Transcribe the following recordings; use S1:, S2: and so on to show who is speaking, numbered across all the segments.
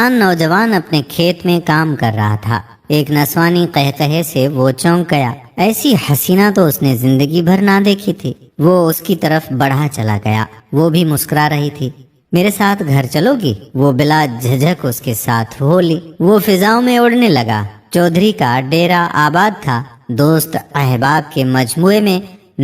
S1: کسان نوجوان اپنے کھیت میں کام کر رہا تھا۔ ایک نسوانی قہقہے سے وہ چونک گیا۔ ایسی حسینہ تو اس نے زندگی بھر نہ دیکھی تھی۔ وہ اس کی طرف بڑھا چلا گیا۔ وہ بھی مسکرا رہی تھی۔ میرے ساتھ گھر چلو گی؟ وہ بلا جھجھک اس کے ساتھ ہو لی۔ وہ فضاؤں میں اڑنے لگا۔ چودھری کا ڈیرا آباد تھا۔ دوست احباب کے مجموعے میں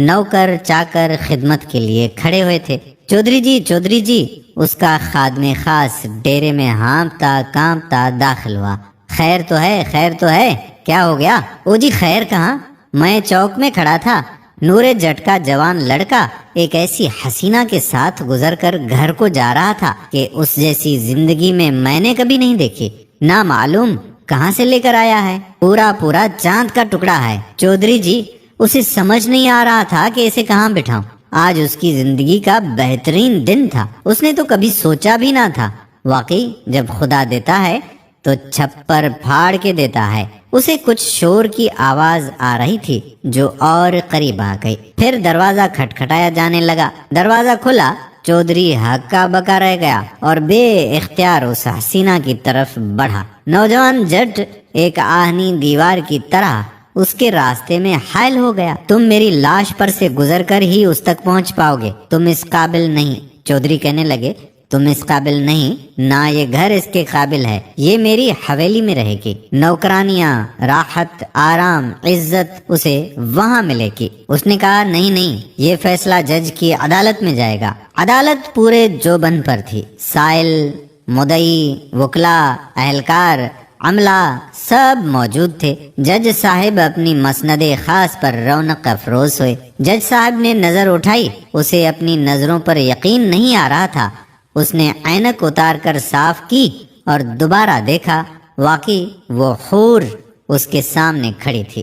S1: نوکر چاکر خدمت کے لیے کھڑے ہوئے تھے۔ چودھری جی، اس کا خادم خاص ڈیرے میں ہانپتا کانپتا داخل ہوا۔ خیر تو ہے، کیا ہو گیا؟ او جی خیر کہاں، میں چوک میں کھڑا تھا۔ نور جٹ کا جوان لڑکا ایک ایسی حسینہ کے ساتھ گزر کر گھر کو جا رہا تھا کہ اس جیسی زندگی میں نے کبھی نہیں دیکھی۔ نہ معلوم کہاں سے لے کر آیا ہے، پورا چاند کا ٹکڑا ہے۔ چودھری جی، اسے سمجھ نہیں آ رہا تھا کہ اسے کہاں بٹھاؤں۔ آج اس کی زندگی کا بہترین دن تھا۔ اس نے تو کبھی سوچا بھی نہ تھا۔ واقعی جب خدا دیتا ہے تو چھپر پھاڑ کے دیتا ہے۔ اسے کچھ شور کی آواز آ رہی تھی جو اور قریب آ گئی۔ پھر دروازہ کھٹکھٹایا جانے لگا۔ دروازہ کھلا۔ چودھری ہکا بکا رہ گیا اور بے اختیار اس حسینہ کی طرف بڑھا۔ نوجوان جٹ ایک آہنی دیوار کی طرح اس کے راستے میں حائل ہو گیا۔ تم میری لاش پر سے گزر کر ہی اس تک پہنچ پاؤ گے، تم اس قابل نہیں۔ چودھری کہنے لگے، تم اس قابل نہیں، نہ یہ گھر اس کے قابل ہے۔ یہ میری حویلی میں رہے گی۔ نوکرانیاں، راحت، آرام، عزت اسے وہاں ملے گی۔ اس نے کہا، نہیں، یہ فیصلہ جج کی عدالت میں جائے گا۔ عدالت پورے جوبن پر تھی۔ سائل، مدعی، وکلا، اہلکار، عملہ سب موجود تھے۔ جج صاحب اپنی مسند خاص پر رونق افروز ہوئے۔ جج صاحب نے نظر اٹھائی۔ اسے اپنی نظروں پر یقین نہیں آ رہا تھا۔ اس نے عینک اتار کر صاف کی اور دوبارہ دیکھا۔ واقعی وہ حور اس کے سامنے کھڑی تھی۔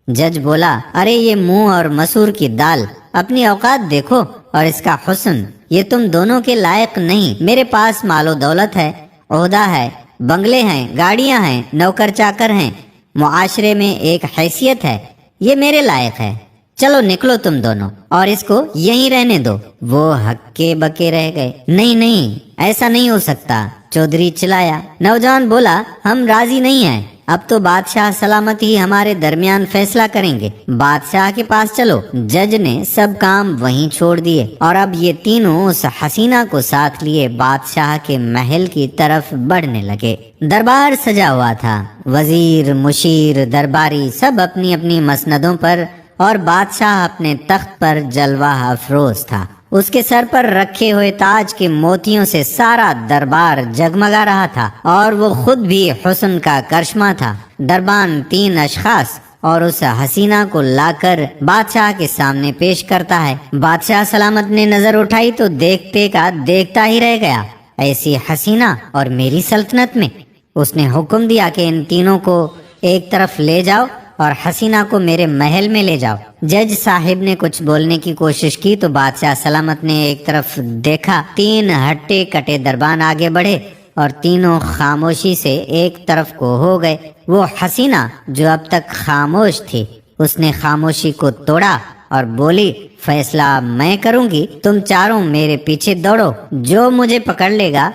S1: جج بولا، ارے یہ منہ اور مسور کی دال، اپنی اوقات دیکھو اور اس کا حسن، یہ تم دونوں کے لائق نہیں۔ میرے پاس مال و دولت ہے، عہدہ ہے، بنگلے ہیں، گاڑیاں ہیں، نوکر چاکر ہیں، معاشرے میں ایک حیثیت ہے، یہ میرے لائق ہے۔ چلو نکلو تم دونوں اور اس کو یہیں رہنے دو۔ وہ ہکے بکے رہ گئے۔ نہیں، ایسا نہیں ہو سکتا، چودھری چلایا۔ نوجوان بولا، ہم راضی نہیں ہیں۔ اب تو بادشاہ سلامت ہی ہمارے درمیان فیصلہ کریں گے۔ بادشاہ کے پاس چلو۔ جج نے سب کام وہیں چھوڑ دیے اور اب یہ تینوں اس حسینہ کو ساتھ لیے بادشاہ کے محل کی طرف بڑھنے لگے۔ دربار سجا ہوا تھا۔ وزیر، مشیر، درباری سب اپنی اپنی مسندوں پر اور بادشاہ اپنے تخت پر جلوہ افروز تھا۔ اس کے سر پر رکھے ہوئے تاج کے موتیوں سے سارا دربار جگمگا رہا تھا اور وہ خود بھی حسن کا کرشمہ تھا۔ دربان 3 اشخاص اور اس حسینہ کو لا کر بادشاہ کے سامنے پیش کرتا ہے۔ بادشاہ سلامت نے نظر اٹھائی تو دیکھتے کا دیکھتا ہی رہ گیا۔ ایسی حسینہ اور میری سلطنت میں؟ اس نے حکم دیا کہ ان تینوں کو ایک طرف لے جاؤ اور حسینہ کو میرے محل میں لے جاؤ۔ جج صاحب نے کچھ بولنے کی کوشش کی تو بادشاہ سلامت نے ایک طرف دیکھا۔ 3 ہٹے کٹے دربان آگے بڑھے اور تینوں خاموشی سے ایک طرف کو ہو گئے۔ وہ حسینہ جو اب تک خاموش تھی، اس نے خاموشی کو توڑا اور بولی، فیصلہ میں کروں گی، تم چاروں میرے پیچھے دوڑو، جو مجھے پکڑ لے گا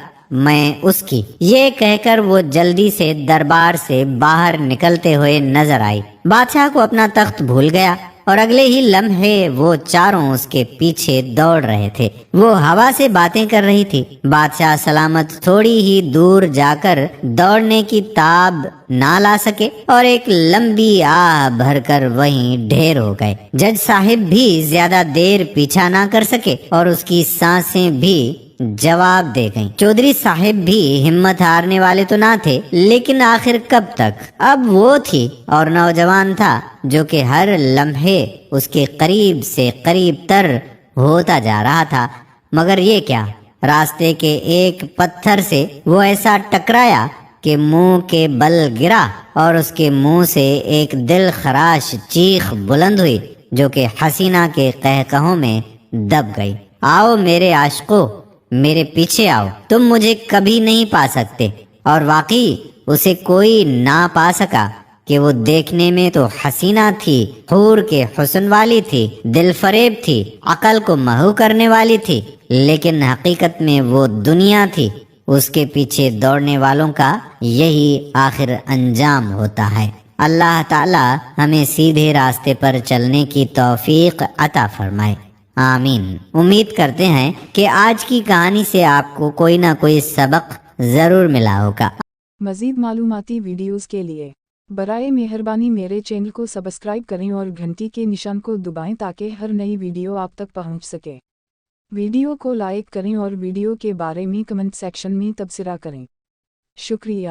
S1: میں اس کی۔ یہ کہہ کر وہ جلدی سے دربار سے باہر نکلتے ہوئے نظر آئی۔ بادشاہ کو اپنا تخت بھول گیا اور اگلے ہی لمحے وہ چاروں اس کے پیچھے دوڑ رہے تھے۔ وہ ہوا سے باتیں کر رہی تھی۔ بادشاہ سلامت تھوڑی ہی دور جا کر دوڑنے کی تاب نہ لا سکے اور ایک لمبی آہ بھر کر وہیں ڈھیر ہو گئے۔ جج صاحب بھی زیادہ دیر پیچھا نہ کر سکے اور اس کی سانسیں بھی جواب دے گئیں۔ چودھری صاحب بھی ہمت ہارنے والے تو نہ تھے، لیکن آخر کب تک؟ اب وہ تھی اور نوجوان تھا جو کہ ہر لمحے اس کے قریب سے قریب تر ہوتا جا رہا تھا۔ مگر یہ کیا؟ راستے کے ایک پتھر سے وہ ایسا ٹکرایا کہ منہ کے بل گرا اور اس کے منہ سے ایک دل خراش چیخ بلند ہوئی جو کہ حسینہ کے قہقہوں میں دب گئی۔ آؤ میرے عاشقو، میرے پیچھے آؤ، تم مجھے کبھی نہیں پا سکتے۔ اور واقعی اسے کوئی نہ پا سکا کہ وہ دیکھنے میں تو حسینہ تھی، حور کے حسن والی تھی، دل فریب تھی، عقل کو محو کرنے والی تھی، لیکن حقیقت میں وہ دنیا تھی، اس کے پیچھے دوڑنے والوں کا یہی آخر انجام ہوتا ہے۔ اللہ تعالی ہمیں سیدھے راستے پر چلنے کی توفیق عطا فرمائے، آمین۔ امید کرتے ہیں کہ آج کی کہانی سے آپ کو کوئی نہ کوئی سبق ضرور ملا ہوگا۔
S2: مزید معلوماتی ویڈیوز کے لیے برائے مہربانی میرے چینل کو سبسکرائب کریں اور گھنٹی کے نشان کو دبائیں تاکہ ہر نئی ویڈیو آپ تک پہنچ سکے۔ ویڈیو کو لائک کریں اور ویڈیو کے بارے میں کمنٹ سیکشن میں تبصرہ کریں۔ شکریہ۔